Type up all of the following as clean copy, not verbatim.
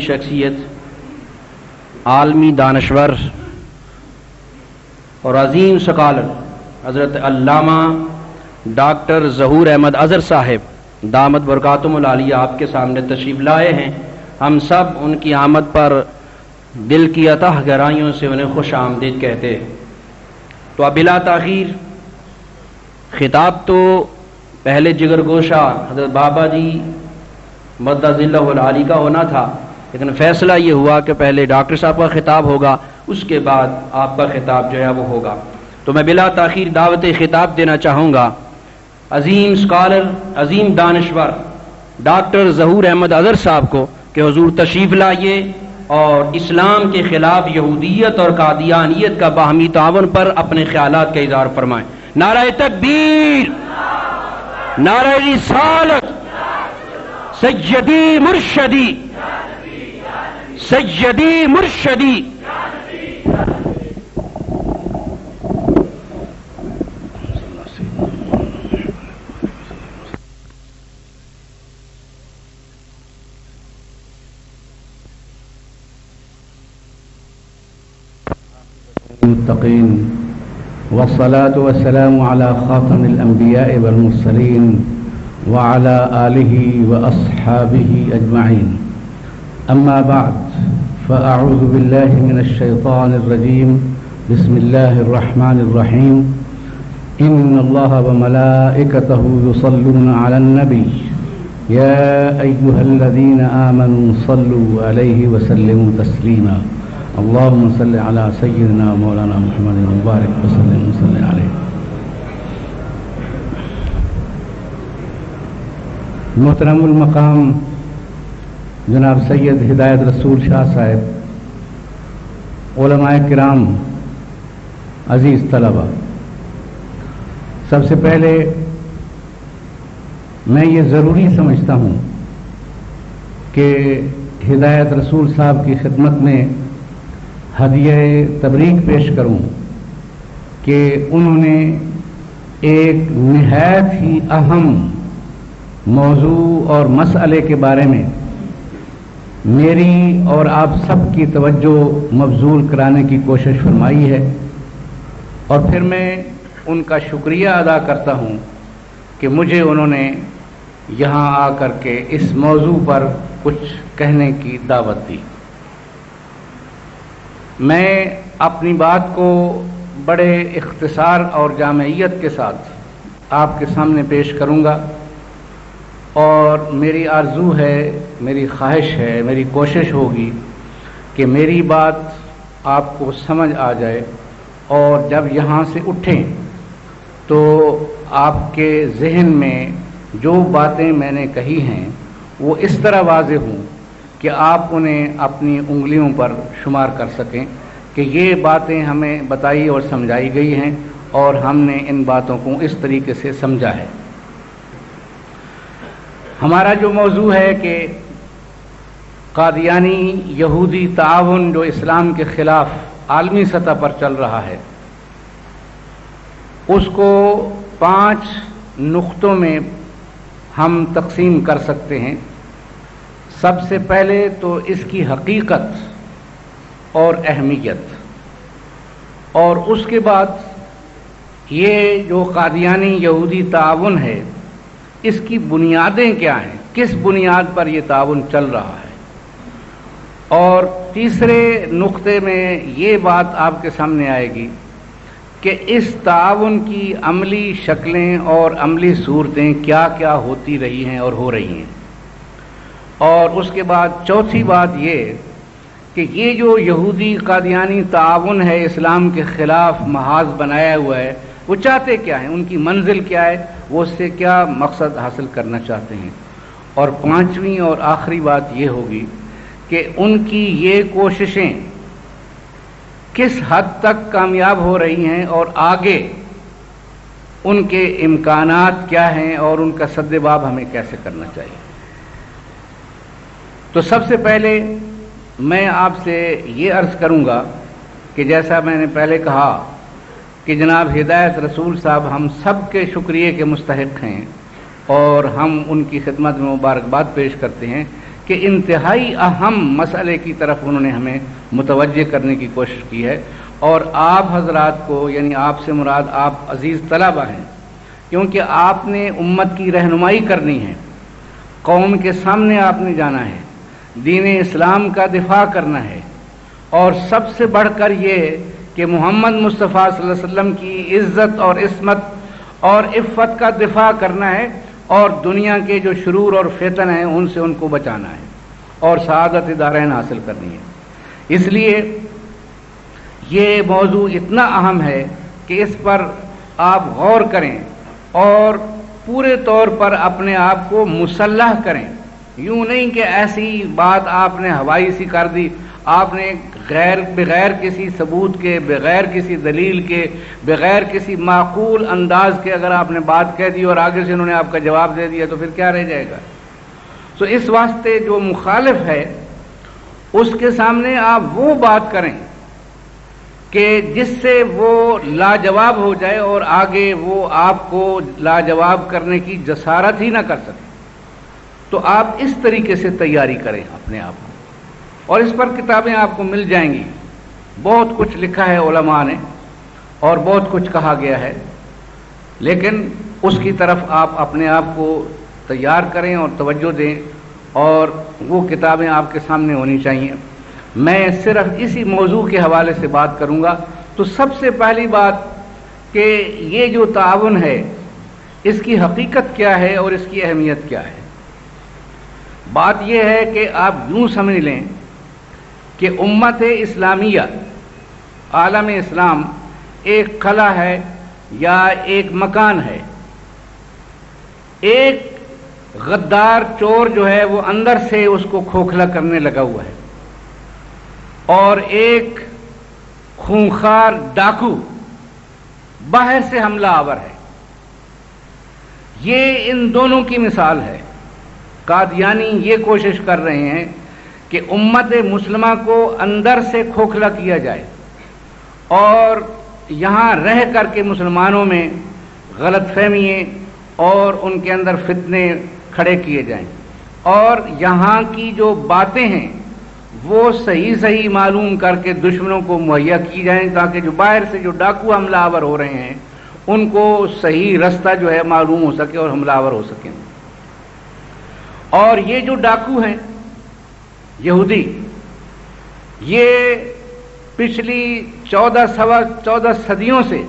شخصیت، عالمی دانشور اور عظیم سکالر حضرت علامہ ڈاکٹر ظہور احمد اظہر صاحب دامت برکاتہم العالیہ آپ کے سامنے تشریف لائے ہیں۔ ہم سب ان کی آمد پر دل کی اتح گہرائیوں سے انہیں خوش آمدید کہتے ہیں۔ تو اب بلا تاخیر خطاب تو پہلے جگر گوشہ حضرت بابا جی مدہ ذلہ العالی کا ہونا تھا، لیکن فیصلہ یہ ہوا کہ پہلے ڈاکٹر صاحب کا خطاب ہوگا، اس کے بعد آپ کا خطاب جو ہے وہ ہوگا۔ تو میں بلا تاخیر دعوت خطاب دینا چاہوں گا عظیم سکالر، عظیم دانشور ڈاکٹر ظہور احمد اظہر صاحب کو کہ حضور تشریف لائیے اور اسلام کے خلاف یہودیت اور قادیانیت کا باہمی تعاون پر اپنے خیالات کا اظہار فرمائیں۔ نعرہ تکبیر، نعرہ رسالت، سیدی مرشدی، سیدی مرشدی۔ المتقين والصلاة والسلام على خاتم الأنبياء والمرسلين وعلى آله وأصحابه أجمعين. أما بعد فأعوذ بالله من الشيطان الرجيم. بسم الله الرحمن الرحيم. إن الله وملائكته يصلون على النبي يا أيها الذين آمنوا صلوا عليه وسلموا تسليما. اللهم صل على سيدنا مولانا محمد وبارك وسلم وصل عليه. محترم المقام جناب سید ہدایت رسول شاہ صاحب، علماء کرام، عزیز طلبہ، سب سے پہلے میں یہ ضروری سمجھتا ہوں کہ ہدایت رسول صاحب کی خدمت میں ہدیہ تبریک پیش کروں کہ انہوں نے ایک نہایت ہی اہم موضوع اور مسئلے کے بارے میں میری اور آپ سب کی توجہ مبذول کرانے کی کوشش فرمائی ہے، اور پھر میں ان کا شکریہ ادا کرتا ہوں کہ مجھے انہوں نے یہاں آ کر کے اس موضوع پر کچھ کہنے کی دعوت دی۔ میں اپنی بات کو بڑے اختصار اور جامعیت کے ساتھ آپ کے سامنے پیش کروں گا، اور میری آرزو ہے، میری خواہش ہے، میری کوشش ہوگی کہ میری بات آپ کو سمجھ آ جائے، اور جب یہاں سے اٹھیں تو آپ کے ذہن میں جو باتیں میں نے کہی ہیں وہ اس طرح واضح ہوں کہ آپ انہیں اپنی انگلیوں پر شمار کر سکیں کہ یہ باتیں ہمیں بتائی اور سمجھائی گئی ہیں، اور ہم نے ان باتوں کو اس طریقے سے سمجھا ہے۔ ہمارا جو موضوع ہے کہ قادیانی یہودی تعاون جو اسلام کے خلاف عالمی سطح پر چل رہا ہے، اس کو 5 نقطوں میں ہم تقسیم کر سکتے ہیں۔ سب سے پہلے تو اس کی حقیقت اور اہمیت، اور اس کے بعد یہ جو قادیانی یہودی تعاون ہے اس کی بنیادیں کیا ہیں، کس بنیاد پر یہ تعاون چل رہا ہے، اور تیسرے نقطے میں یہ بات آپ کے سامنے آئے گی کہ اس تعاون کی عملی شکلیں اور عملی صورتیں کیا کیا ہوتی رہی ہیں اور ہو رہی ہیں، اور اس کے بعد چوتھی بات یہ کہ یہ جو یہودی قادیانی تعاون ہے اسلام کے خلاف محاذ بنایا ہوا ہے، وہ چاہتے کیا ہیں، ان کی منزل کیا ہے، وہ اس سے کیا مقصد حاصل کرنا چاہتے ہیں، اور 5ویں اور آخری بات یہ ہوگی کہ ان کی یہ کوششیں کس حد تک کامیاب ہو رہی ہیں، اور آگے ان کے امکانات کیا ہیں، اور ان کا سد باب ہمیں کیسے کرنا چاہیے۔ تو سب سے پہلے میں آپ سے یہ عرض کروں گا کہ جیسا میں نے پہلے کہا کہ جناب ہدایت رسول صاحب ہم سب کے شکریہ کے مستحق ہیں، اور ہم ان کی خدمت میں مبارکباد پیش کرتے ہیں کہ انتہائی اہم مسئلے کی طرف انہوں نے ہمیں متوجہ کرنے کی کوشش کی ہے، اور آپ حضرات کو، یعنی آپ سے مراد آپ عزیز طلبہ ہیں، کیونکہ آپ نے امت کی رہنمائی کرنی ہے، قوم کے سامنے آپ نے جانا ہے، دین اسلام کا دفاع کرنا ہے، اور سب سے بڑھ کر یہ کہ محمد مصطفیٰ صلی اللہ علیہ وسلم کی عزت اور عصمت اور عفت کا دفاع کرنا ہے، اور دنیا کے جو شرور اور فتن ہیں ان سے ان کو بچانا ہے، اور سعادت دارین حاصل کرنی ہے۔ اس لیے یہ موضوع اتنا اہم ہے کہ اس پر آپ غور کریں اور پورے طور پر اپنے آپ کو مسلح کریں، یوں نہیں کہ ایسی بات آپ نے ہوائی سی کر دی، آپ نے بغیر کسی ثبوت کے، بغیر کسی دلیل کے، بغیر کسی معقول انداز کے اگر آپ نے بات کہہ دی اور آگے سے انہوں نے آپ کا جواب دے دیا تو پھر کیا رہ جائے گا؟ تو اس واسطے جو مخالف ہے اس کے سامنے آپ وہ بات کریں کہ جس سے وہ لاجواب ہو جائے اور آگے وہ آپ کو لاجواب کرنے کی جسارت ہی نہ کر سکے۔ تو آپ اس طریقے سے تیاری کریں اپنے آپ کو، اور اس پر کتابیں آپ کو مل جائیں گی، بہت کچھ لکھا ہے علماء نے اور بہت کچھ کہا گیا ہے، لیکن اس کی طرف آپ اپنے آپ کو تیار کریں اور توجہ دیں، اور وہ کتابیں آپ کے سامنے ہونی چاہیے۔ میں صرف اسی موضوع کے حوالے سے بات کروں گا۔ تو سب سے پہلی بات کہ یہ جو تعاون ہے اس کی حقیقت کیا ہے اور اس کی اہمیت کیا ہے؟ بات یہ ہے کہ آپ یوں سمجھ لیں کہ امت اسلامیہ، عالم اسلام ایک قلعہ ہے یا ایک مکان ہے۔ ایک غدار چور جو ہے وہ اندر سے اس کو کھوکھلا کرنے لگا ہوا ہے، اور ایک خونخوار ڈاکو باہر سے حملہ آور ہے۔ یہ ان دونوں کی مثال ہے۔ قادیانی یہ کوشش کر رہے ہیں کہ امت مسلمہ کو اندر سے کھوکھلا کیا جائے اور یہاں رہ کر کے مسلمانوں میں غلط فہمییں اور ان کے اندر فتنے کھڑے کیے جائیں، اور یہاں کی جو باتیں ہیں وہ صحیح معلوم کر کے دشمنوں کو مہیا کی جائیں، تاکہ جو باہر سے جو ڈاکو حملہ آور ہو رہے ہیں ان کو صحیح رستہ جو ہے معلوم ہو سکے اور حملہ آور ہو سکیں۔ اور یہ جو ڈاکو ہیں یہودی، یہ پچھلی 14 صدیوں سے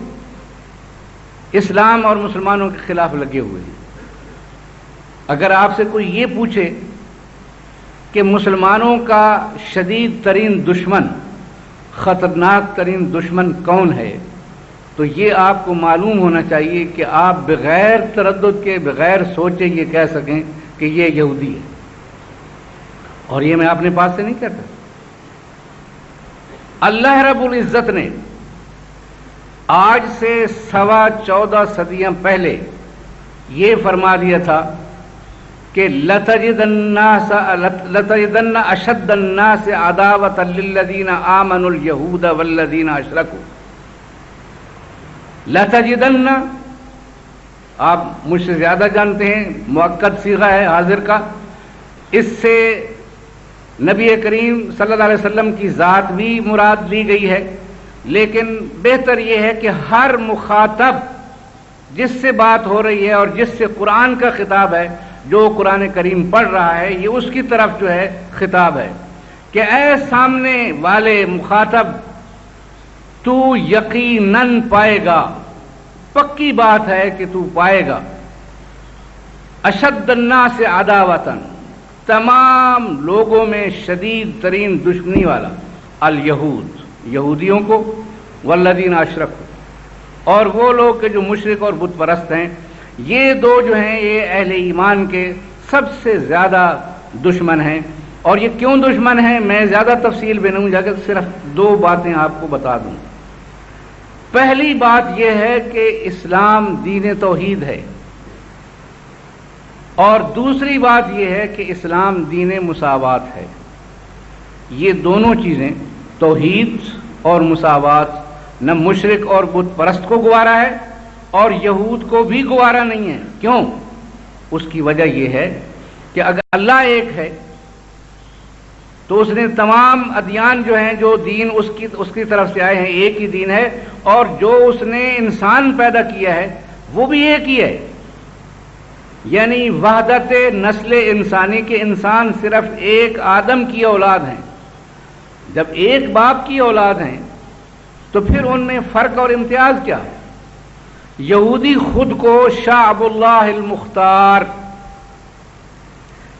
اسلام اور مسلمانوں کے خلاف لگے ہوئے ہیں۔ اگر آپ سے کوئی یہ پوچھے کہ مسلمانوں کا شدید ترین دشمن، خطرناک ترین دشمن کون ہے، تو یہ آپ کو معلوم ہونا چاہیے کہ آپ بغیر تردد کے، بغیر سوچے یہ کہہ سکیں کہ یہ یہودی ہے، اور یہ میں اپنے پاس سے نہیں کہتا۔ اللہ رب العزت نے آج سے 14.25 صدیاں پہلے یہ فرما دیا تھا کہ لَتَجِدَنَّ أَشَدَّ النَّاسِ عَدَاوَةً لِلَّذِينَ آمَنُوا الْيَهُودَ وَالَّذِينَ أَشْرَكُوا۔ لَتَجِدَنَّ، آپ مجھ سے زیادہ جانتے ہیں، مؤکد صیغہ ہے حاضر کا، اس سے نبی کریم صلی اللہ علیہ وسلم کی ذات بھی مراد لی گئی ہے، لیکن بہتر یہ ہے کہ ہر مخاطب جس سے بات ہو رہی ہے اور جس سے قرآن کا خطاب ہے، جو قرآن کریم پڑھ رہا ہے، یہ اس کی طرف جو ہے خطاب ہے کہ اے سامنے والے مخاطب، تو یقیناً پائے گا، پکی بات ہے کہ تو پائے گا، اشد الناس عداوتاً، تمام لوگوں میں شدید ترین دشمنی والا، الیہود، یہودیوں کو، والذین اشرکوا، اور وہ لوگ کہ جو مشرک اور بت پرست ہیں۔ یہ دو جو ہیں یہ اہل ایمان کے سب سے زیادہ دشمن ہیں۔ اور یہ کیوں دشمن ہیں میں زیادہ تفصیل میں نہیں جا کر صرف 2 باتیں آپ کو بتا دوں۔ پہلی بات یہ ہے کہ اسلام دین توحید ہے، اور دوسری بات یہ ہے کہ اسلام دین مساوات ہے۔ یہ دونوں چیزیں، توحید اور مساوات، نہ مشرک اور بت پرست کو گوارا ہے اور یہود کو بھی گوارا نہیں ہے۔ کیوں؟ اس کی وجہ یہ ہے کہ اگر اللہ ایک ہے تو اس نے تمام ادیان جو ہیں، جو دین اس کی طرف سے آئے ہیں، ایک ہی دین ہے، اور جو اس نے انسان پیدا کیا ہے وہ بھی ایک ہی ہے، یعنی وحدت نسل انسانی کے انسان صرف ایک آدم کی اولاد ہیں۔ جب ایک باپ کی اولاد ہیں تو پھر ان میں فرق اور امتیاز کیا ہے؟ یہودی خود کو شعب اللہ المختار،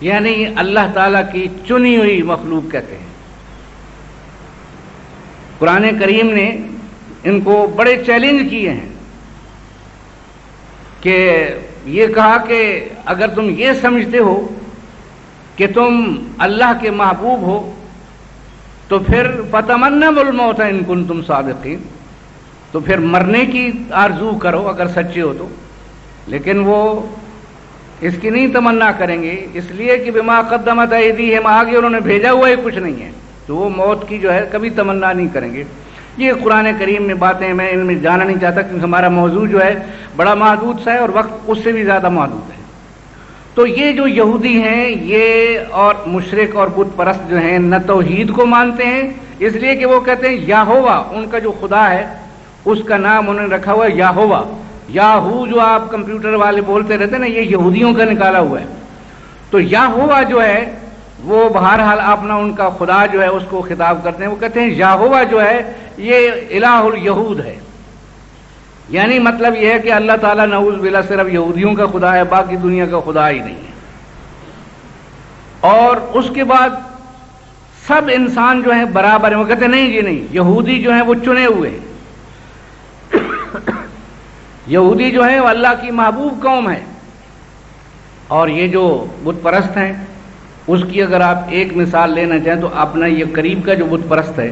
یعنی اللہ تعالیٰ کی چنی ہوئی مخلوق کہتے ہیں۔ قرآن کریم نے ان کو بڑے چیلنج کیے ہیں کہ یہ کہا کہ اگر تم یہ سمجھتے ہو کہ تم اللہ کے محبوب ہو تو پھر فتمنوا الموت ان کنتم صادقین، تو پھر مرنے کی آرزو کرو اگر سچے ہو تو، لیکن وہ اس کی نہیں تمنا کریں گے، اس لیے کہ بما قدمت ایدیہم، آگے انہوں نے بھیجا ہوا ہی کچھ نہیں ہے، تو وہ موت کی جو ہے کبھی تمنا نہیں کریں گے۔ یہ قرآن کریم میں باتیں میں ان میں جانا نہیں چاہتا کیونکہ ہمارا موضوع جو ہے بڑا محدود سا ہے اور وقت اس سے بھی زیادہ محدود ہے۔ تو یہ جو یہودی ہیں یہ اور مشرک اور بت پرست جو ہیں نہ توحید کو مانتے ہیں، اس لیے کہ وہ کہتے ہیں یہوہ، ان کا جو خدا ہے اس کا نام انہوں نے رکھا ہوا ہے یہوہ۔ یاہو جو آپ کمپیوٹر والے بولتے رہتے ہیں نا، یہ یہودیوں کا نکالا ہوا ہے۔ تو یہوہ جو ہے وہ بہرحال اپنا ان کا خدا جو ہے اس کو خطاب کرتے ہیں، وہ کہتے ہیں یہوہ جو ہے یہ الہ الیہود ہے، یعنی مطلب یہ ہے کہ اللہ تعالیٰ نعوذ باللہ صرف یہودیوں کا خدا ہے، باقی دنیا کا خدا ہی نہیں ہے۔ اور اس کے بعد سب انسان جو ہیں برابر ہیں، وہ کہتے ہیں نہیں جی نہیں، یہودی جو ہیں وہ چنے ہوئے ہیں، یہودی جو ہیں وہ اللہ کی محبوب قوم ہے۔ اور یہ جو بت پرست ہیں اس کی اگر آپ ایک مثال لینا چاہیں تو اپنا یہ قریب کا جو بت پرست ہے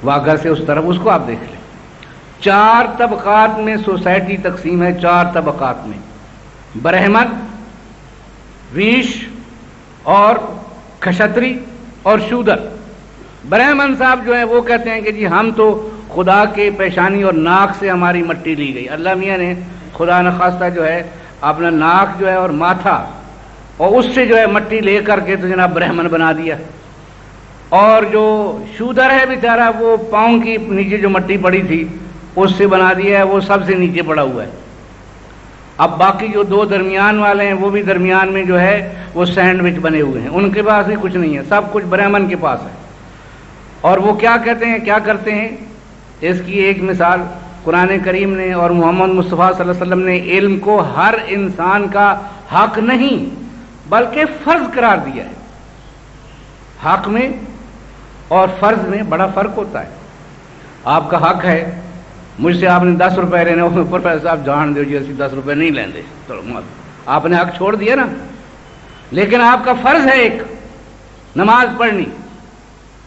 واگھا سے اس طرف، اس کو آپ دیکھ لیں۔ 4 طبقات میں سوسائٹی تقسیم ہے، 4 طبقات میں، برہمن، ویش اور کھشتری اور شودر۔ برہمن صاحب جو ہیں وہ کہتے ہیں کہ جی ہم تو خدا کے پیشانی اور ناک سے ہماری مٹی لی گئی، اللہ میاں نے خدا نخواستہ جو ہے اپنا ناک جو ہے اور ماتھا اور اس سے جو ہے مٹی لے کر کے تو جناب برہمن بنا دیا۔ اور جو شودر ہے بیچارہ وہ پاؤں کی نیچے جو مٹی پڑی تھی اس سے بنا دیا ہے، وہ سب سے نیچے پڑا ہوا ہے۔ اب باقی جو 2 درمیان والے ہیں وہ بھی درمیان میں جو ہے وہ سینڈوچ بنے ہوئے ہیں، ان کے پاس بھی کچھ نہیں ہے، سب کچھ برہمن کے پاس ہے۔ اور وہ کیا کہتے ہیں، کیا کرتے ہیں؟ اس کی ایک مثال قرآن کریم نے اور محمد مصطفیٰ صلی اللہ علیہ وسلم نے علم کو ہر انسان کا حق نہیں بلکہ فرض قرار دیا ہے۔ حق میں اور فرض میں بڑا فرق ہوتا ہے۔ آپ کا حق ہے، مجھ سے آپ نے 10 روپے لینے، پروفیسر صاحب جان دو جی اسی 10 روپے نہیں لیندے، آپ نے حق چھوڑ دیا نا، لیکن آپ کا فرض ہے ایک نماز پڑھنی۔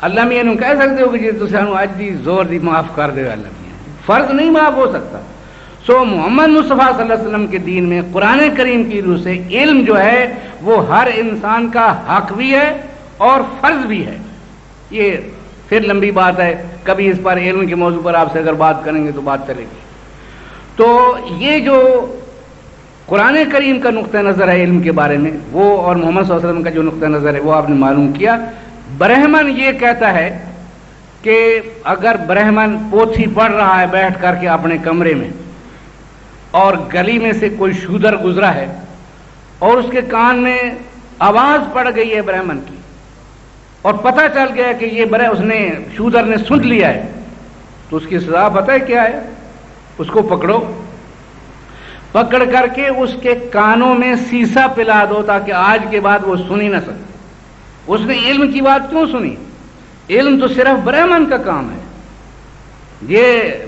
اللہ میاں نو کہہ سکتے ہو کہ جی تو سانو اج دی زور دی معاف کر دے، اللہ میاں فرض نہیں معاف ہو سکتا۔ سو محمد مصطفیٰ صلی اللہ علیہ وسلم کے دین میں قرآن کریم کی روح سے علم جو ہے وہ ہر انسان کا حق بھی ہے اور فرض بھی ہے۔ یہ پھر لمبی بات ہے، کبھی اس پر علم کے موضوع پر آپ سے اگر بات کریں گے تو بات چلے گی۔ تو یہ جو قرآن کریم کا نقطہ نظر ہے علم کے بارے میں، وہ اور محمد صلی اللہ علیہ وسلم کا جو نقطہ نظر ہے وہ آپ نے معلوم کیا۔ برہمن یہ کہتا ہے کہ اگر برہمن پوتھی پڑھ رہا ہے بیٹھ کر کے اپنے کمرے میں اور گلی میں سے کوئی شودر گزرا ہے اور اس کے کان میں آواز پڑ گئی ہے برہمن کی اور پتہ چل گیا کہ یہ اس نے شودر نے سن لیا ہے، تو اس کی سزا پتہ ہے کیا ہے؟ اس کو پکڑو، پکڑ کر کے اس کے کانوں میں سیسا پلا دو تاکہ آج کے بعد وہ سن ہی نہ سکے۔ اس نے علم کی بات کیوں سنی؟ علم تو صرف برہمن کا کام ہے، یہ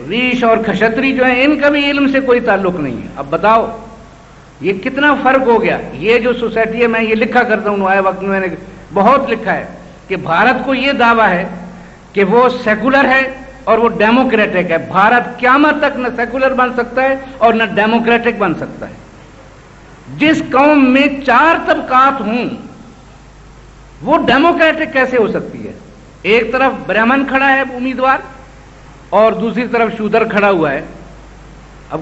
ریش اور کھشتری جو ہیں ان کا بھی علم سے کوئی تعلق نہیں ہے۔ اب بتاؤ یہ کتنا فرق ہو گیا۔ یہ جو سوسائٹی ہے، میں یہ لکھا کرتا ہوں، آئے وقت میں نے بہت لکھا ہے کہ بھارت کو یہ دعویٰ ہے کہ وہ سیکولر ہے اور وہ ڈیموکریٹک ہے۔ بھارت قیامت تک نہ سیکولر بن سکتا ہے اور نہ ڈیموکریٹک بن سکتا ہے۔ جس قوم میں 4 طبقات ہوں وہ ڈیموکریٹک کیسے ہو سکتی ہے؟ ایک طرف برہمن کھڑا ہے امیدوار اور دوسری طرف شودر کھڑا ہوا ہے۔ اب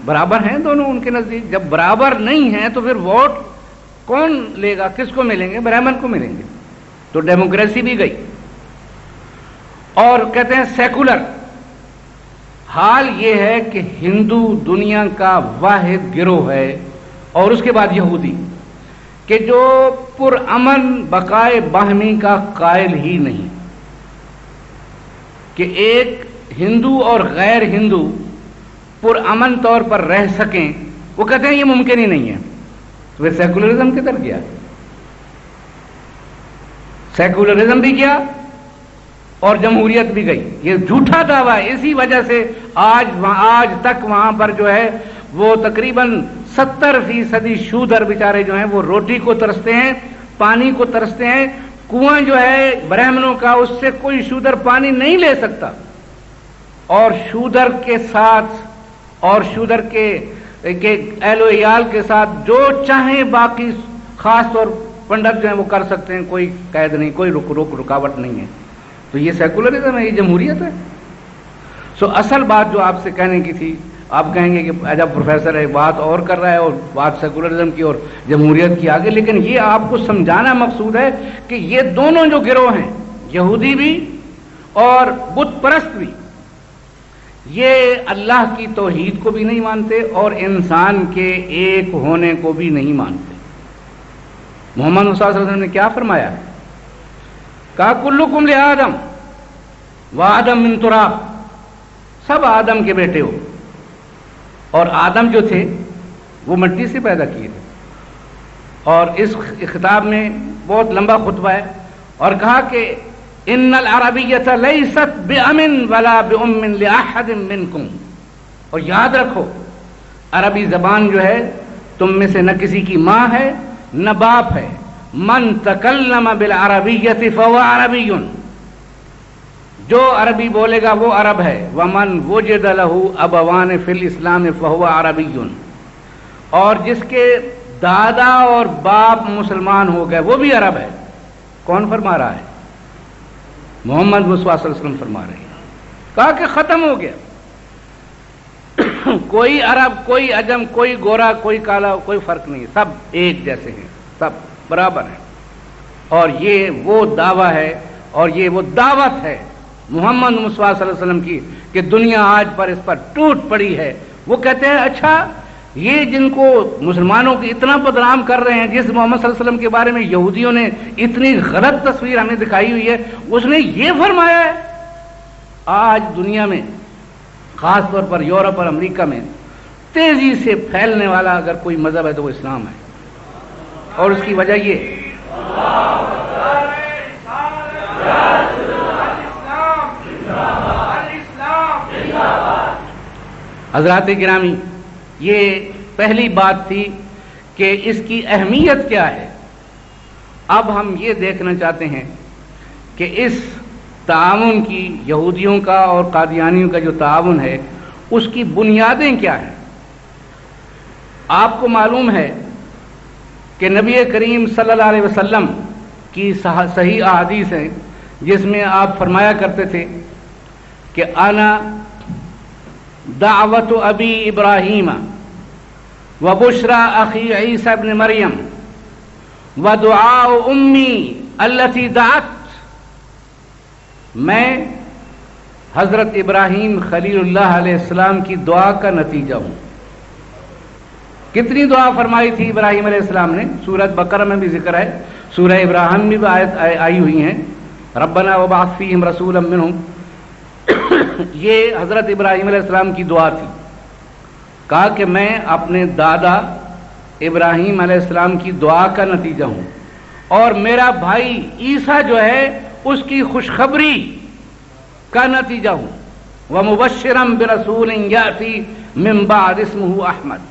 برابر ہیں دونوں ان کے نزدیک، جب برابر نہیں ہیں تو پھر ووٹ کون لے گا؟ کس کو ملیں گے؟ برہمن کو ملیں گے۔ تو ڈیموکریسی بھی گئی. اور کہتے ہیں سیکولر. حال یہ ہے کہ ہندو دنیا کا واحد گروہ ہے، اور اس کے بعد یہودی، کہ جو پرامن بقائے باہمی کا قائل ہی نہیں. کہ ایک ہندو اور غیر ہندو پرامن طور پر رہ سکیں، وہ کہتے ہیں یہ ممکن ہی نہیں ہے. تو وہ سیکولرزم کدھر گیا؟ سیکولرزم بھی گیا اور جمہوریت بھی گئی. یہ جھوٹا دعویٰ ہے. اسی وجہ سے آج تک وہاں پر جو ہے وہ تقریباً 70% شودر بیچارے جو ہیں وہ روٹی کو ترستے ہیں، پانی کو ترستے ہیں. کنواں جو ہے برہمنوں کا، اس سے کوئی شودر پانی نہیں لے سکتا. اور شودر کے ساتھ اور شودر کے اہل و عیال کے ساتھ جو چاہیں باقی خاص طور پنڈت جو ہیں وہ کر سکتے ہیں، کوئی قید نہیں، کوئی رکاوٹ نہیں ہے. تو یہ سیکولرزم ہے، یہ جمہوریت ہے. سو اصل بات جو آپ سے کہنے کی تھی، آپ کہیں گے کہ جب پروفیسر ہے بات اور کر رہا ہے اور بات سیکولرزم کی اور جمہوریت کی آگے، لیکن یہ آپ کو سمجھانا مقصود ہے کہ یہ دونوں جو گروہ ہیں، یہودی بھی اور بت پرست بھی، یہ اللہ کی توحید کو بھی نہیں مانتے اور انسان کے ایک ہونے کو بھی نہیں مانتے. محمد صلی اللہ علیہ وسلم نے کیا فرمایا؟ کہا کلکم لآدم وآدم من تراب، سب آدم کے بیٹے ہو، اور آدم جو تھے وہ مٹی سے پیدا کیے تھے. اور اس خطاب میں بہت لمبا خطبہ ہے، اور کہا کہ ان العربیۃ لیست بأمن ولا بأم لأحد منکم، اور یاد رکھو عربی زبان جو ہے تم میں سے نہ کسی کی ماں ہے نہ باپ ہے. من تکلم بالعربیۃ فهو عربی، جو عربی بولے گا وہ عرب ہے. ومن وجد له ابوان فی الاسلام فهو عربی، اور جس کے دادا اور باپ مسلمان ہو گئے وہ بھی عرب ہے. کون فرما رہا ہے؟ محمد مصطفیٰ صلی اللہ علیہ وسلم فرما رہے ہیں. کہا کہ ختم ہو گیا، کوئی عرب، کوئی عجم، کوئی گورا، کوئی کالا، کوئی فرق نہیں، سب ایک جیسے ہیں، سب برابر ہیں. اور یہ وہ دعویٰ ہے اور یہ وہ دعوت ہے محمد مصطفیٰ صلی اللہ علیہ وسلم کی کہ دنیا آج پر اس پر ٹوٹ پڑی ہے. وہ کہتے ہیں اچھا یہ جن کو مسلمانوں کی اتنا بدنام کر رہے ہیں، جس محمد صلی اللہ علیہ وسلم کے بارے میں یہودیوں نے اتنی غلط تصویر ہمیں دکھائی ہوئی ہے، اس نے یہ فرمایا ہے. آج دنیا میں خاص طور پر یورپ اور امریکہ میں تیزی سے پھیلنے والا اگر کوئی مذہب ہے تو وہ اسلام ہے. اور اس کی وجہ یہ حضرات گرامی، یہ پہلی بات تھی کہ اس کی اہمیت کیا ہے. اب ہم یہ دیکھنا چاہتے ہیں کہ اس تعاون کی، یہودیوں کا اور قادیانیوں کا جو تعاون ہے، اس کی بنیادیں کیا ہیں. آپ کو معلوم ہے کہ نبی کریم صلی اللہ علیہ وسلم کی صحیح احادیث ہیں جس میں آپ فرمایا کرتے تھے کہ انا دعوت ابی ابراہیم و بشرا اخی عیسی ابن مریم و دعاء امی التی دعت، میں حضرت ابراہیم خلیل اللہ علیہ السلام کی دعا کا نتیجہ ہوں. کتنی دعا فرمائی تھی ابراہیم علیہ السلام نے؟ سورۃ بقرہ میں بھی ذکر ہے، سورہ ابراہیم میں بھی آیت آئی ہوئی ہیں، ربنا وبعث فیہم رسولا منہم. یہ حضرت ابراہیم علیہ السلام کی دعا تھی. کہا کہ میں اپنے دادا ابراہیم علیہ السلام کی دعا کا نتیجہ ہوں، اور میرا بھائی عیسیٰ جو ہے اس کی خوشخبری کا نتیجہ ہوں. ومبشرا برسول یاتی من بعد اسمہ احمد.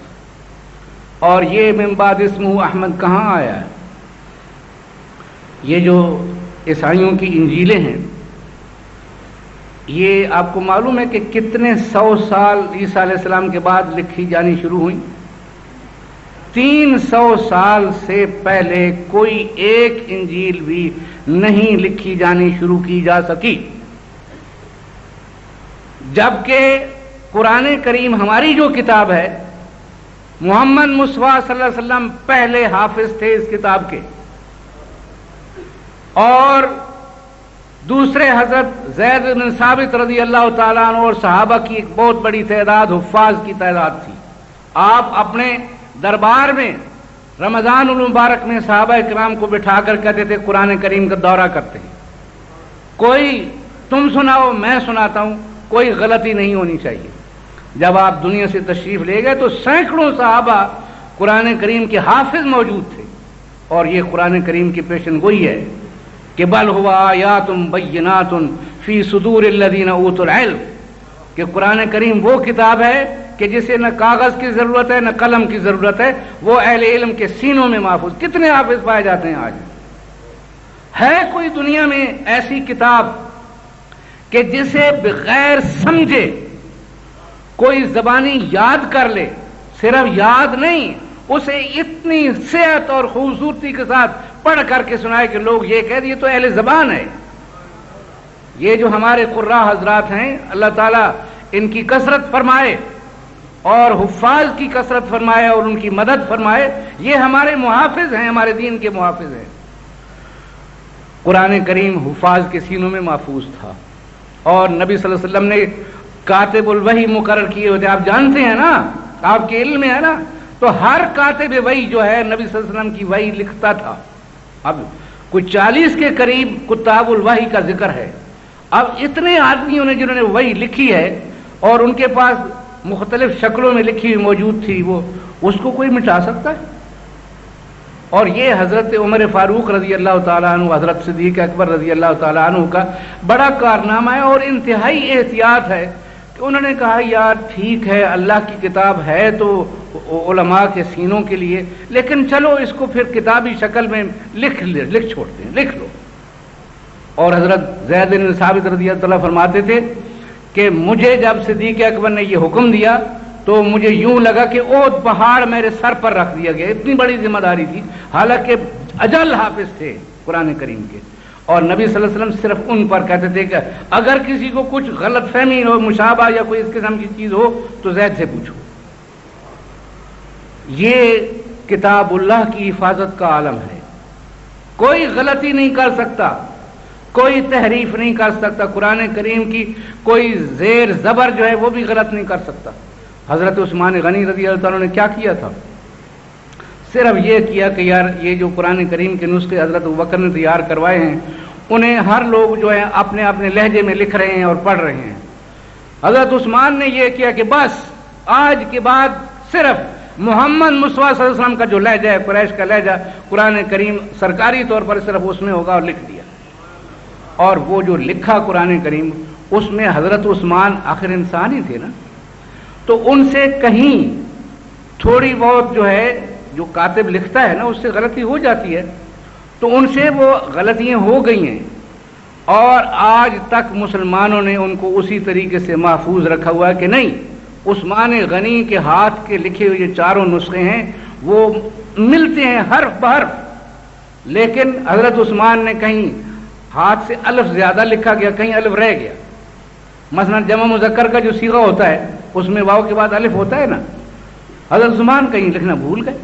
اور یہ من بعد اسمہ احمد کہاں آیا ہے؟ یہ جو عیسائیوں کی انجیلیں ہیں، یہ آپ کو معلوم ہے کہ کتنے 100 سال عیسیٰ علیہ السلام کے بعد لکھی جانی شروع ہوئی؟ 300 سال سے پہلے کوئی ایک انجیل بھی نہیں لکھی جانی شروع کی جا سکی، جبکہ قرآن کریم ہماری جو کتاب ہے، محمد مصطفیٰ صلی اللہ علیہ وسلم پہلے حافظ تھے اس کتاب کے. اور دوسرے حضرت زید بن ثابت رضی اللہ تعالیٰ عنہ اور صحابہ کی ایک بہت بڑی تعداد، حفاظ کی تعداد تھی۔ آپ اپنے دربار میں رمضان المبارک میں صحابہ کرام کو بٹھا کر کہتے تھے قرآن کریم کا دورہ کرتے ہیں، کوئی تم سناؤ میں سناتا ہوں، کوئی غلطی نہیں ہونی چاہیے۔ جب آپ دنیا سے تشریف لے گئے تو سینکڑوں صحابہ قرآن کریم کے حافظ موجود تھے، اور یہ قرآن کریم کی پیشن گوئی ہے کہ بل ہوا آیات بینات فی صدور الذین اوتوا العلم، کہ قرآن کریم وہ کتاب ہے کہ جسے نہ کاغذ کی ضرورت ہے نہ قلم کی ضرورت ہے، وہ اہل علم کے سینوں میں محفوظ۔ کتنے حافظ پائے جاتے ہیں آج؟ ہے کوئی دنیا میں ایسی کتاب کہ جسے بغیر سمجھے کوئی زبانی یاد کر لے؟ صرف یاد نہیں، اسے اتنی صحت اور خوبصورتی کے ساتھ پڑھ کر کے سنائے کہ لوگ یہ کہہ دیے تو اہل زبان ہے۔ یہ جو ہمارے قراء حضرات ہیں، اللہ تعالیٰ ان کی کثرت فرمائے اور حفاظ کی کثرت فرمائے اور ان کی مدد فرمائے، یہ ہمارے محافظ ہیں، ہمارے دین کے محافظ ہیں۔ قرآن کریم حفاظ کے سینوں میں محفوظ تھا، اور نبی صلی اللہ علیہ وسلم نے کاتب الوحی مقرر کیے ہوتے، آپ جانتے ہیں نا، آپ کے علم میں ہے نا، تو ہر کاتب وحی جو ہے نبی صلی اللہ علیہ وسلم کی وحی لکھتا تھا۔ اب کچھ 40 کے قریب کتاب الوحی کا ذکر ہے۔ اب اتنے آدمیوں نے جنہوں نے وحی لکھی ہے اور ان کے پاس مختلف شکلوں میں لکھی ہوئی موجود تھی، وہ اس کو کوئی مٹا سکتا ہے؟ اور یہ حضرت عمر فاروق رضی اللہ تعالیٰ عنہ، حضرت صدیق اکبر رضی اللہ تعالیٰ عنہ کا بڑا کارنامہ ہے اور انتہائی احتیاط ہے کہ انہوں نے کہا یار ٹھیک ہے اللہ کی کتاب ہے تو علماء کے سینوں کے لیے، لیکن چلو اس کو پھر کتابی شکل میں لکھ چھوڑتے ہیں، لکھ لو۔ اور حضرت زید بن ثابت رضی اللہ تعالیٰ فرماتے تھے کہ مجھے جب صدیق اکبر نے یہ حکم دیا تو مجھے یوں لگا کہ احد پہاڑ میرے سر پر رکھ دیا گیا، اتنی بڑی ذمہ داری تھی، حالانکہ اجل حافظ تھے قرآن کریم کے۔ اور نبی صلی اللہ علیہ وسلم صرف ان پر کہتے تھے کہ اگر کسی کو کچھ غلط فہمی ہو، مشابہ یا کوئی اس قسم کی چیز ہو تو زید سے پوچھو۔ یہ کتاب اللہ کی حفاظت کا عالم ہے، کوئی غلطی نہیں کر سکتا، کوئی تحریف نہیں کر سکتا، قرآن کریم کی کوئی زیر زبر جو ہے وہ بھی غلط نہیں کر سکتا۔ حضرت عثمان غنی رضی اللہ تعالیٰ نے کیا کیا تھا؟ صرف یہ کیا کہ یار یہ جو قرآن کریم کے نسخے حضرت ابوبکر نے تیار کروائے ہیں انہیں ہر لوگ جو ہے اپنے اپنے لہجے میں لکھ رہے ہیں اور پڑھ رہے ہیں۔ حضرت عثمان نے یہ کیا کہ بس آج کے بعد صرف محمد مصطفیٰ صلی اللہ علیہ وسلم کا جو لہجہ ہے، قریش کا لہجہ، قرآن کریم سرکاری طور پر صرف اس میں ہوگا، اور لکھ دیا۔ اور وہ جو لکھا قرآن کریم، اس میں حضرت عثمان آخر انسان ہی تھے نا، تو ان سے کہیں تھوڑی بہت جو ہے جو کاتب لکھتا ہے نا اس سے غلطی ہو جاتی ہے، تو ان سے وہ غلطیاں ہو گئی ہیں، اور آج تک مسلمانوں نے ان کو اسی طریقے سے محفوظ رکھا ہوا ہے کہ نہیں، عثمان غنی کے ہاتھ کے لکھے ہوئے یہ چاروں نسخے ہیں وہ ملتے ہیں حرف بحرف، لیکن حضرت عثمان نے کہیں ہاتھ سے الف زیادہ لکھا گیا، کہیں الف رہ گیا۔ مثلا جمع مذکر کا جو صیغہ ہوتا ہے اس میں واو کے بعد الف ہوتا ہے نا، حضرت عثمان کہیں لکھنا بھول گئے،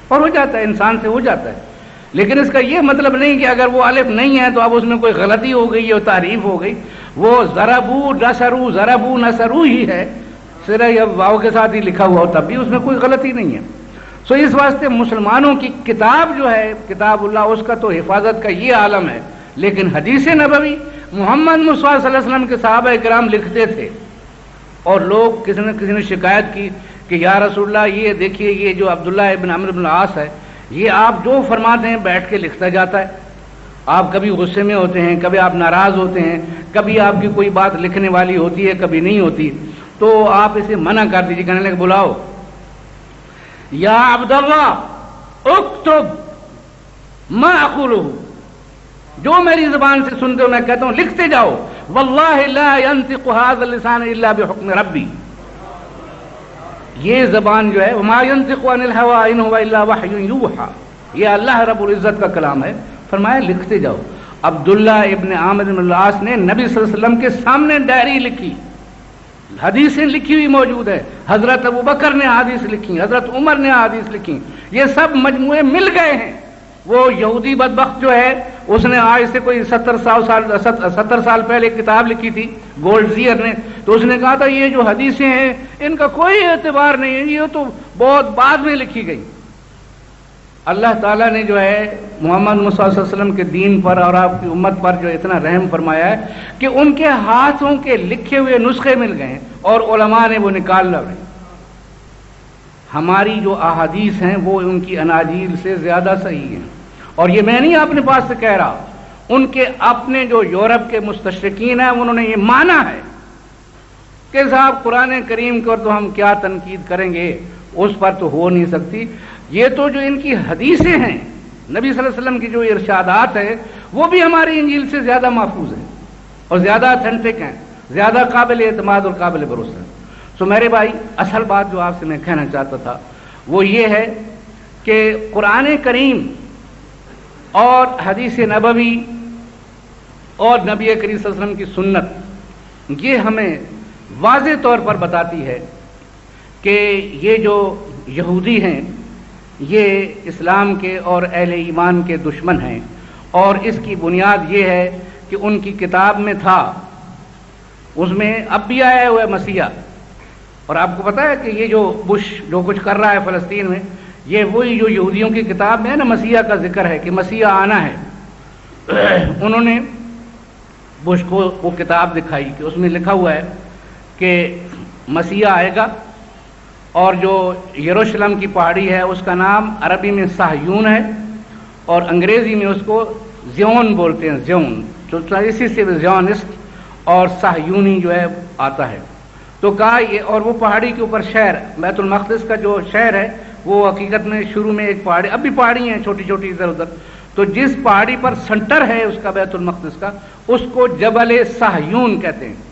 اور ہو جاتا ہے، انسان سے ہو جاتا ہے۔ لیکن اس کا یہ مطلب نہیں کہ اگر وہ الف نہیں ہے تو اب اس میں کوئی غلطی ہو گئی یا تعریف ہو گئی، وہ ضربو نصرو ضربو نصرو ہی ہے، صرف یہ واو کے ساتھ ہی لکھا ہوا ہو تب بھی اس میں کوئی غلطی نہیں ہے۔ سو اس واسطے مسلمانوں کی کتاب جو ہے کتاب اللہ، اس کا تو حفاظت کا یہ عالم ہے، لیکن حدیث نبوی محمد مصطفیٰ صلی اللہ علیہ وسلم کے صحابہ کرام لکھتے تھے، اور لوگ کسی نے شکایت کی کہ یا رسول اللہ یہ دیکھیے یہ جو عبداللہ ابن عمرو بن العاص ہے یہ آپ جو فرماتے ہیں بیٹھ کے لکھتا جاتا ہے، آپ کبھی غصے میں ہوتے ہیں، کبھی آپ ناراض ہوتے ہیں، کبھی آپ کی کوئی بات لکھنے والی ہوتی ہے کبھی نہیں ہوتی، تو آپ اسے منع کر دیجیے، کہنے لگے بلاؤ، یا عبداللہ اکتب ما اقولہ، جو میری زبان سے سنتے ہو میں کہتا ہوں لکھتے جاؤ، واللہ لا ينطق هذا اللسان الا بحکم ربی، یہ زبان جو ہے وما ينطق عن الهوى ان هو الا وحی یوحى، یہ اللہ رب العزت کا کلام ہے، فرمایا لکھتے جاؤ۔ عبداللہ ابن عامر بن العاص نے نبی صلی اللہ علیہ وسلم کے سامنے ڈائری لکھی، حدیثیں لکھی ہوئی موجود ہے، حضرت ابوبکر نے حدیث لکھی، حضرت عمر نے حدیث لکھی، یہ سب مجموعے مل گئے ہیں، وہ یہودی بدبخت جو ہے اس نے آج سے کوئی 70 سال پہلے کتاب لکھی تھی گولڈزیئر نے، تو اس نے کہا تھا یہ جو حدیثیں ہیں ان کا کوئی اعتبار نہیں ہے، یہ تو بہت بعد میں لکھی گئی۔ اللہ تعالیٰ نے جو ہے محمد مصطفیٰ صلی اللہ علیہ وسلم کے دین پر اور آپ کی امت پر جو اتنا رحم فرمایا ہے کہ ان کے ہاتھوں کے لکھے ہوئے نسخے مل گئے ہیں اور علماء نے وہ نکال لائے۔ ہماری جو احادیث ہیں وہ ان کی اناجیل سے زیادہ صحیح ہیں، اور یہ میں نہیں اپنے پاس سے کہہ رہا، ان کے اپنے جو یورپ کے مستشرقین ہیں انہوں نے یہ مانا ہے کہ صاحب قرآن کریم کو تو ہم کیا تنقید کریں گے، اس پر تو ہو نہیں سکتی، یہ تو جو ان کی حدیثیں ہیں نبی صلی اللہ علیہ وسلم کی جو ارشادات ہیں وہ بھی ہماری انجیل سے زیادہ محفوظ ہیں اور زیادہ اتھینٹک ہیں، زیادہ قابل اعتماد اور قابل بھروسہ ہیں۔ تو میرے بھائی اصل بات جو آپ سے میں کہنا چاہتا تھا وہ یہ ہے کہ قرآن کریم اور حدیث نبوی اور نبی کریم صلی اللہ علیہ وسلم کی سنت یہ ہمیں واضح طور پر بتاتی ہے کہ یہ جو یہودی ہیں یہ اسلام کے اور اہل ایمان کے دشمن ہیں، اور اس کی بنیاد یہ ہے کہ ان کی کتاب میں تھا، اس میں اب بھی آیا ہوا ہے مسیح، اور آپ کو پتا ہے کہ یہ جو بش جو کچھ کر رہا ہے فلسطین میں یہ وہی جو یہودیوں کی کتاب میں ہے نا مسیح کا ذکر ہے کہ مسیح آنا ہے۔ انہوں نے بش کو وہ کتاب دکھائی کہ اس میں لکھا ہوا ہے کہ مسیح آئے گا، اور جو یروشلم کی پہاڑی ہے اس کا نام عربی میں صہیون ہے اور انگریزی میں اس کو زیون بولتے ہیں، زیون، تو اسی سے زیونسٹ اور صہیونی جو ہے آتا ہے۔ تو کہا یہ، اور وہ پہاڑی کے اوپر شہر بیت المقدس کا جو شہر ہے وہ حقیقت میں شروع میں ایک پہاڑی، اب بھی پہاڑی ہیں چھوٹی چھوٹی ادھر ادھر، تو جس پہاڑی پر سنٹر ہے اس کا بیت المقدس کا اس کو جبل صہیون کہتے ہیں۔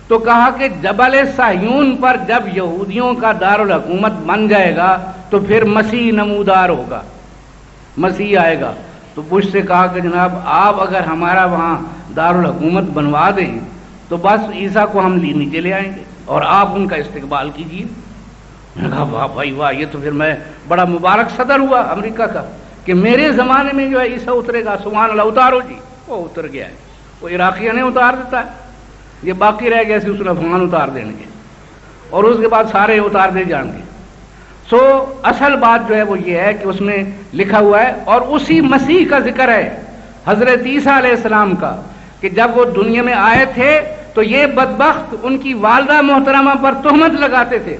تو کہا کہ جبل صہیون پر جب یہودیوں کا دارالحکومت بن جائے گا تو پھر مسیح نمودار ہوگا، مسیح آئے گا۔ تو بش سے کہا کہ جناب آپ اگر ہمارا وہاں دارالحکومت بنوا دیں تو بس عیسیٰ کو ہم نیچے لے آئیں گے اور آپ ان کا استقبال کیجیے۔ میں نے کہا واہ بھائی واہ، یہ تو پھر میں بڑا مبارک صدر ہوا امریکہ کا کہ میرے زمانے میں جو ہے عیسیٰ اترے گا، سبحان اللہ، اتارو جی۔ وہ اتر گیا ہے، وہ عراقیہ نے اتار دیتا ہے، یہ باقی رہ گیا اس افغان اتار دیں گے اور اس کے بعد سارے اتار دے جائیں گے۔ سو اصل بات جو ہے وہ یہ ہے کہ اس میں لکھا ہوا ہے، اور اسی مسیح کا ذکر ہے حضرت عیسیٰ علیہ السلام کا کہ جب وہ دنیا میں آئے تھے تو یہ بدبخت ان کی والدہ محترمہ پر تہمت لگاتے تھے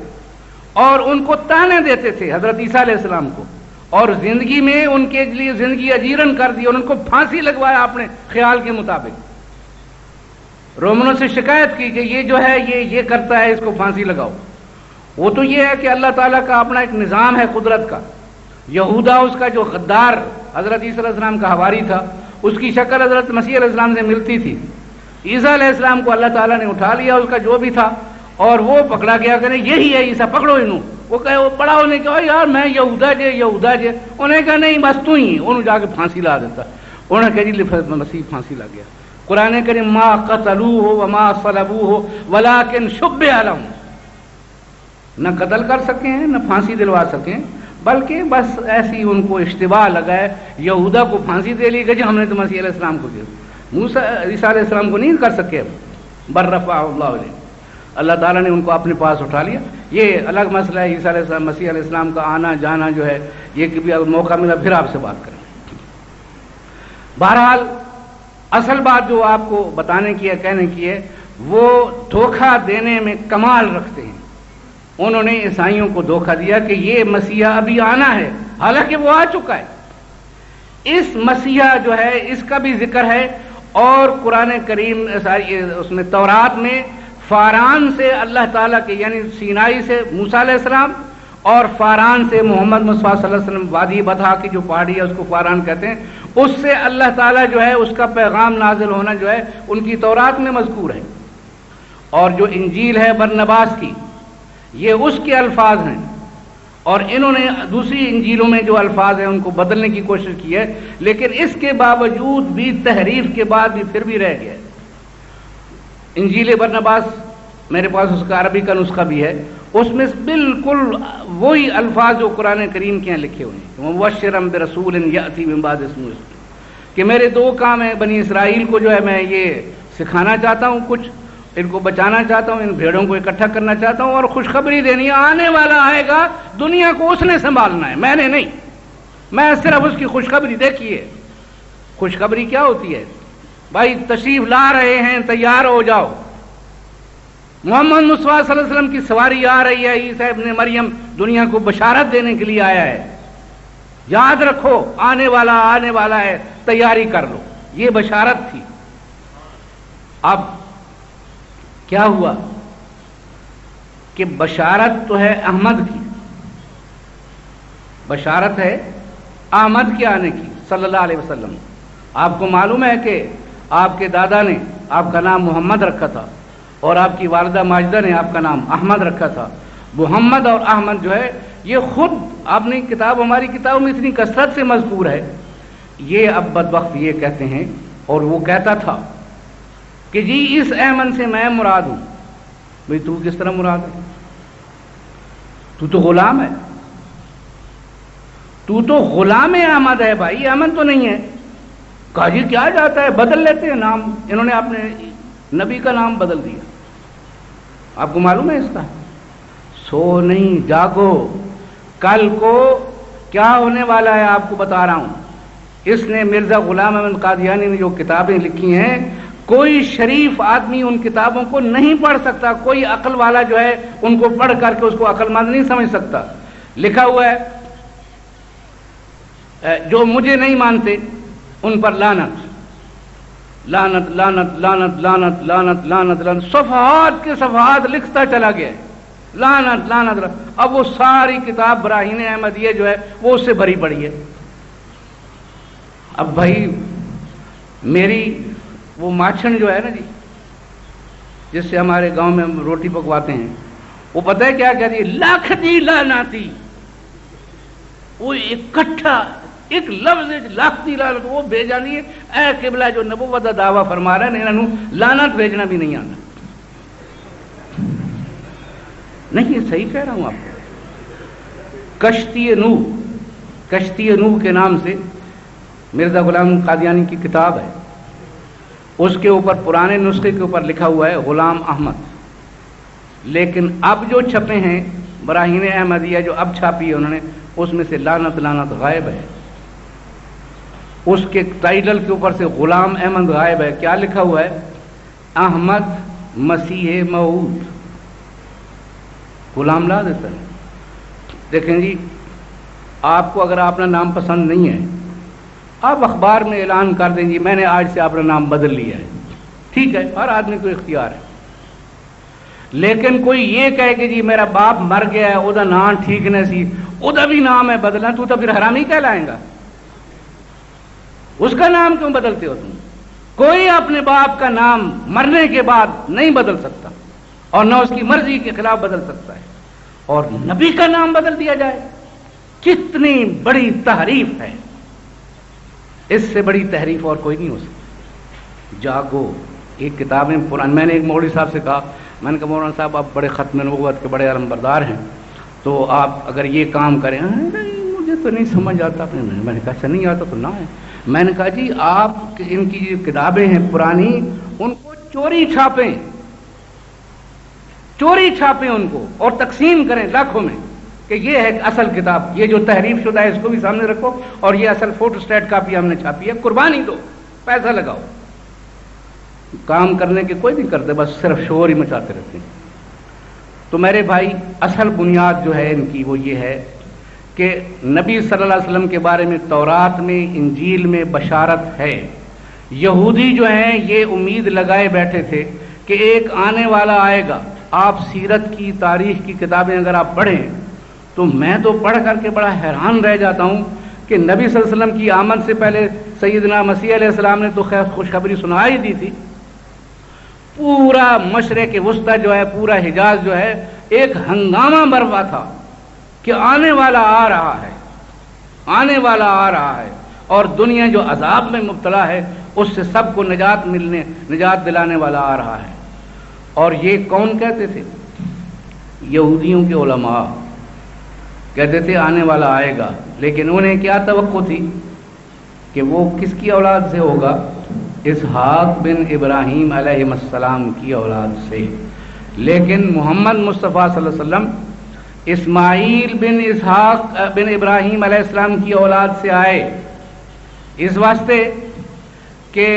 اور ان کو تانے دیتے تھے حضرت عیسیٰ علیہ السلام کو، اور زندگی میں ان کے لیے زندگی اجیرن کر دی اور ان کو پھانسی لگوایا اپنے خیال کے مطابق۔ رومنوں سے شکایت کی کہ یہ جو ہے یہ کرتا ہے، اس کو پھانسی لگاؤ۔ وہ تو یہ ہے کہ اللہ تعالیٰ کا اپنا ایک نظام ہے قدرت کا۔ یہودا اس کا جو غدار حضرت عیسیٰ علیہ السلام کا حواری تھا، اس کی شکل حضرت مسیح علیہ السلام سے ملتی تھی۔ عیسیٰ علیہ السلام کو اللہ تعالیٰ نے اٹھا لیا، اس کا جو بھی تھا، اور وہ پکڑا گیا کہ یہی ہے عیسیٰ، پکڑو انہوں۔ وہ کہے وہ بڑا ہونے کے یار میں یہودا جے، انہیں کہا نہیں بس تو ہی، انہوں جا کے پھانسی لا دیتا۔ انہوں نے کہا جی مسیح پھانسی لگ گیا۔ قرآن کریم ما قتلوہ وما صلبوہ ولکن شبہ لہم، نہ قتل کر سکے ہیں نہ پھانسی دلوا سکیں، بلکہ بس ایسی ان کو اشتباہ لگا ہے، یہودا کو پھانسی دے لی گئی، ہم نے تو مسیح علیہ السلام کو دیا، موسیٰ عیسیٰ علیہ السلام کو نہیں کر سکے، بل رفعہ اللہ علیہ، اللہ تعالیٰ نے ان کو اپنے پاس اٹھا لیا۔ یہ الگ مسئلہ ہے، عیسیٰ علیہ السلام مسیح علیہ السلام کا آنا جانا جو ہے یہ کبھی اگر موقع ملا پھر آپ سے بات کریں۔ بہرحال اصل بات جو آپ کو بتانے کی ہے، کہنے کی ہے، وہ دھوکہ دینے میں کمال رکھتے ہیں۔ انہوں نے عیسائیوں کو دھوکہ دیا کہ یہ مسیح ابھی آنا ہے، حالانکہ وہ آ چکا ہے۔ اس مسیح جو ہے اس کا بھی ذکر ہے، اور قرآن کریم اس میں تورات میں فاران سے اللہ تعالیٰ کے یعنی سینائی سے موسیٰ علیہ السلام اور فاران سے محمد مصطفیٰ صلی اللہ علیہ وسلم، وادی بطحا کی جو پہاڑی ہے اس کو فاران کہتے ہیں، اس سے اللہ تعالیٰ جو ہے اس کا پیغام نازل ہونا جو ہے ان کی تورات میں مذکور ہے۔ اور جو انجیل ہے برنباس کی یہ اس کے الفاظ ہیں، اور انہوں نے دوسری انجیلوں میں جو الفاظ ہیں ان کو بدلنے کی کوشش کی ہے، لیکن اس کے باوجود بھی تحریف کے بعد بھی پھر بھی رہ گیا ہے۔ انجیل برنباس میرے پاس اس کا عربی کا نسخہ بھی ہے، اس میں بالکل وہی الفاظ جو قرآن کریم کے ہیں لکھے ہوئے ہیں، مبشرا برسول یاتی من بعد اسمہ، کہ میرے دو کام ہیں، بنی اسرائیل کو جو ہے میں یہ سکھانا چاہتا ہوں، کچھ ان کو بچانا چاہتا ہوں، ان بھیڑوں کو اکٹھا کرنا چاہتا ہوں، اور خوشخبری دینی ہے، آنے والا آئے گا، دنیا کو اس نے سنبھالنا ہے، میں نے نہیں، میں صرف اس کی خوشخبری دیکھی ہے۔ خوشخبری کیا ہوتی ہے؟ بھائی تشریف لا رہے ہیں، تیار ہو جاؤ، محمد مصطفیٰ صلی اللہ علیہ وسلم کی سواری آ رہی ہے، عیسیٰ ابن مریم دنیا کو بشارت دینے کے لیے آیا ہے، یاد رکھو آنے والا ہے، تیاری کر لو، یہ بشارت تھی۔ اب کیا ہوا کہ بشارت تو ہے احمد کی، بشارت ہے احمد کے آنے کی صلی اللہ علیہ وسلم۔ آپ کو معلوم ہے کہ آپ کے دادا نے آپ کا نام محمد رکھا تھا، اور آپ کی والدہ ماجدہ نے آپ کا نام احمد رکھا تھا۔ محمد اور احمد جو ہے یہ خود اپنی کتاب، ہماری کتابوں میں اتنی کثرت سے مذکور ہے۔ یہ اب بدبخت یہ کہتے ہیں، اور وہ کہتا تھا کہ جی اس احمد سے میں مراد ہوں۔ بھئی تو کس طرح مراد ہے؟ تو غلام ہے، تو غلام احمد ہے بھائی، احمد تو نہیں ہے۔ کہا جی کیا جاتا ہے، بدل لیتے ہیں نام، انہوں نے اپنے نبی کا نام بدل دیا۔ آپ کو معلوم ہے اس کا؟ سو نہیں، جاگو، کل کو کیا ہونے والا ہے آپ کو بتا رہا ہوں۔ اس نے مرزا غلام احمد قادیانی نے جو کتابیں لکھی ہیں، کوئی شریف آدمی ان کتابوں کو نہیں پڑھ سکتا، کوئی عقل والا جو ہے ان کو پڑھ کر کے اس کو عقل مند نہیں سمجھ سکتا۔ لکھا ہوا ہے جو مجھے نہیں مانتے ان پر لعنت لعنت لعنت لعنت لعنت لعنت لعنت لعنت، صفحات کے صفحات لکھتا چلا گیا، لعنت لعنت لعنت۔ اب وہ ساری کتاب براہین احمدیہ جو ہے وہ اس سے بھری پڑی ہے۔ اب بھائی میری وہ ماچھن جو ہے نا جی، جس سے ہمارے گاؤں میں ہم روٹی پکواتے ہیں، وہ پتہ ہے کیا کہتی ہے؟ لاکھ دی لعنتی، وہ اکٹھا ایک لفظ لاکھ دی لعنت، وہ بھیجا نہیں ہے۔ اے قبلہ جو نبوت دا دعویٰ فرما رہے ہیں، انہوں لعنت بھیجنا بھی نہیں آنا۔ نہیں، یہ صحیح کہہ رہا ہوں آپ کو۔ کشتی نوح کے نام سے مرزا غلام قادیانی کی کتاب ہے، اس کے اوپر پرانے نسخے کے اوپر لکھا ہوا ہے غلام احمد، لیکن اب جو چھپے ہیں براہین احمدیہ جو اب چھاپی ہے انہوں نے، اس میں سے لعنت لعنت غائب ہے۔ اس کے ٹائٹل کے اوپر سے غلام احمد غائب ہے۔ کیا لکھا ہوا ہے؟ احمد مسیح موعود، غلام لا دیتا ہے۔ دیکھیں جی، آپ کو اگر اپنا نام پسند نہیں ہے، آپ اخبار میں اعلان کر دیں جی میں نے آج سے اپنا نام بدل لیا ہے، ٹھیک ہے، ہر آدمی کو اختیار ہے۔ لیکن کوئی یہ کہے کہ جی میرا باپ مر گیا ہے، ادا نام ٹھیک نہیں سی، ادا بھی نام ہے بدلنا، تو پھر حرامی کہلائیں گا۔ اس کا نام کیوں بدلتے ہو تم؟ کوئی اپنے باپ کا نام مرنے کے بعد نہیں بدل سکتا، اور نہ اس کی مرضی کے خلاف بدل سکتا ہے، اور نبی کا نام بدل دیا جائے، کتنی بڑی تحریف ہے۔ اس سے بڑی تحریف اور کوئی نہیں ہو سکتی۔ جاگو، یہ کتابیں پرانی، میں نے ایک مولوی صاحب سے کہا، میں نے کہا مولانا صاحب آپ بڑے ختم نبوت کے بڑے علم بردار ہیں، تو آپ اگر یہ کام کریں۔ نہیں مجھے تو نہیں سمجھ آتا۔ میں نے کہا اچھا نہیں آتا تو نہ ہے۔ میں نے کہا جی آپ ان کی جو کتابیں ہیں پرانی، ان کو چوری چھاپیں ان کو، اور تقسیم کریں لاکھوں میں، کہ یہ ہے اصل کتاب، یہ جو تحریف شدہ ہے اس کو بھی سامنے رکھو، اور یہ اصل فوٹو اسٹیٹ کاپی ہم نے چھاپی ہے، قربانی دو، پیسہ لگاؤ۔ کام کرنے کے کوئی نہیں کرتے، بس صرف شور ہی مچاتے رہتے ہیں۔ تو میرے بھائی اصل بنیاد جو ہے ان کی وہ یہ ہے کہ نبی صلی اللہ علیہ وسلم کے بارے میں تورات میں، انجیل میں بشارت ہے۔ یہودی جو ہیں یہ امید لگائے بیٹھے تھے کہ ایک آنے والا آئے گا۔ آپ سیرت کی، تاریخ کی کتابیں اگر آپ پڑھیں تو میں تو پڑھ کر کے بڑا حیران رہ جاتا ہوں کہ نبی صلی اللہ علیہ وسلم کی آمد سے پہلے سیدنا مسیح علیہ السلام نے تو خیر خوشخبری سنائی دی تھی۔ پورا مشرق وسطی جو ہے، پورا حجاز جو ہے، ایک ہنگامہ برپا تھا کہ آنے والا آ رہا ہے، آنے والا آ رہا ہے، اور دنیا جو عذاب میں مبتلا ہے اس سے سب کو نجات دلانے والا آ رہا ہے۔ اور یہ کون کہتے تھے؟ یہودیوں کے علماء کہتے تھے آنے والا آئے گا، لیکن انہیں کیا توقع تھی کہ وہ کس کی اولاد سے ہوگا؟ اسحاق بن ابراہیم علیہ السلام کی اولاد سے۔ لیکن محمد مصطفیٰ صلی اللہ علیہ وسلم اسماعیل بن اسحاق بن ابراہیم علیہ السلام کی اولاد سے آئے، اس واسطے کہ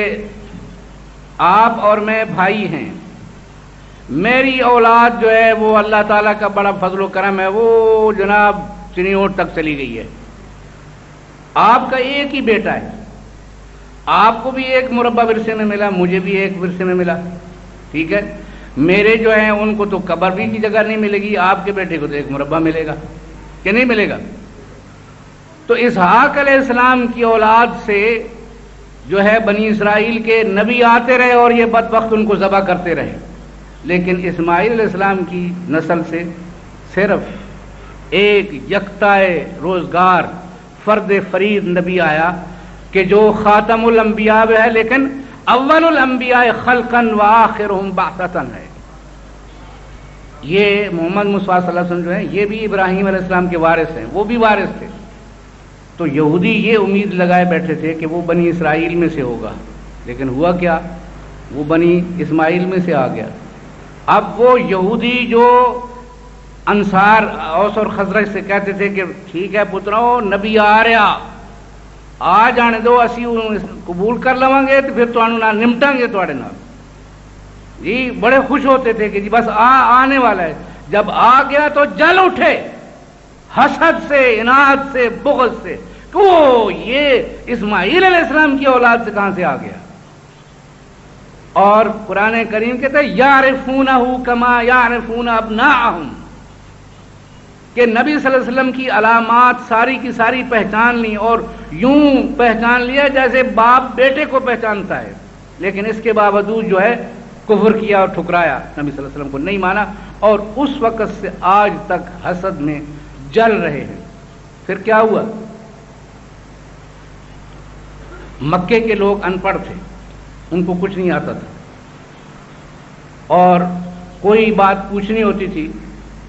آپ اور میں بھائی ہیں، میری اولاد جو ہے وہ اللہ تعالیٰ کا بڑا فضل و کرم ہے، وہ جناب چنیوٹ تک چلی گئی ہے، آپ کا ایک ہی بیٹا ہے، آپ کو بھی ایک مربع ورثے میں ملا، مجھے بھی ایک ورثے میں ملا، ٹھیک ہے، میرے جو ہیں ان کو تو قبر بھی کی جگہ نہیں ملے گی، آپ کے بیٹے کو تو ایک مربع ملے گا کہ نہیں ملے گا؟ تو اسحاق علیہ السلام کی اولاد سے جو ہے بنی اسرائیل کے نبی آتے رہے اور یہ بدبخت ان کو ذبح کرتے رہے، لیکن اسماعیل علیہ السلام کی نسل سے صرف ایک یکتائے روزگار فرد فرید نبی آیا کہ جو خاتم الانبیاء ہے، لیکن اول الانبیاء خلقا و آخرهم بعثتا ہے۔ یہ محمد مصطفیٰ صلی اللہ علیہ وسلم جو ہیں یہ بھی ابراہیم علیہ السلام کے وارث ہیں، وہ بھی وارث تھے۔ تو یہودی یہ امید لگائے بیٹھے تھے کہ وہ بنی اسرائیل میں سے ہوگا، لیکن ہوا کیا؟ وہ بنی اسماعیل میں سے آ گیا۔ اب وہ یہودی جو انصار اوس اور خزرج سے کہتے تھے کہ ٹھیک ہے پترو نبی آ رہا، آ جانے دو، اسی قبول کر لواں گے تو پھر تانوں نال نمٹاں گے تواڈے نال، جی بڑے خوش ہوتے تھے کہ جی بس آنے والا ہے۔ جب آ گیا تو جل اٹھے حسد سے، اناد سے، بغض سے کہ وہ یہ اسماعیل علیہ السلام کی اولاد سے کہاں سے آ گیا۔ اور قرآن کریم کہتا ہے یعرفونہ کما یعرفون ابناءہم، کہ نبی صلی اللہ علیہ وسلم کی علامات ساری کی ساری پہچان لی اور یوں پہچان لیا جیسے باپ بیٹے کو پہچانتا ہے، لیکن اس کے باوجود جو ہے کفر کیا اور ٹھکرایا، نبی صلی اللہ علیہ وسلم کو نہیں مانا، اور اس وقت سے آج تک حسد میں جل رہے ہیں۔ پھر کیا ہوا؟ مکے کے لوگ ان پڑھ تھے، ان کو کچھ نہیں آتا تھا، اور کوئی بات پوچھنی ہوتی تھی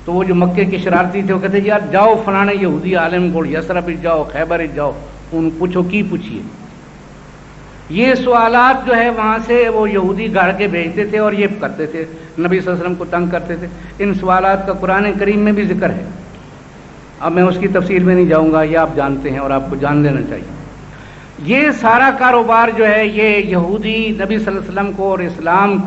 تو وہ جو مکے کے شرارتی تھے وہ کہتے یار جاؤ فلانے یہودی عالم کو یسرب جاؤ، خیبر جاؤ، ان پوچھو کی پوچھیے۔ یہ سوالات جو ہے وہاں سے وہ یہودی گاڑ کے بھیجتے تھے اور یہ کرتے تھے، نبی صلی اللہ علیہ وسلم کو تنگ کرتے تھے۔ ان سوالات کا قرآن کریم میں بھی ذکر ہے، اب میں اس کی تفصیل میں نہیں جاؤں گا، یہ آپ جانتے ہیں اور آپ کو جان لینا چاہیے۔ یہ سارا کاروبار جو ہے یہ یہودی نبی صلی اللہ علیہ وسلم کو اور اسلام کو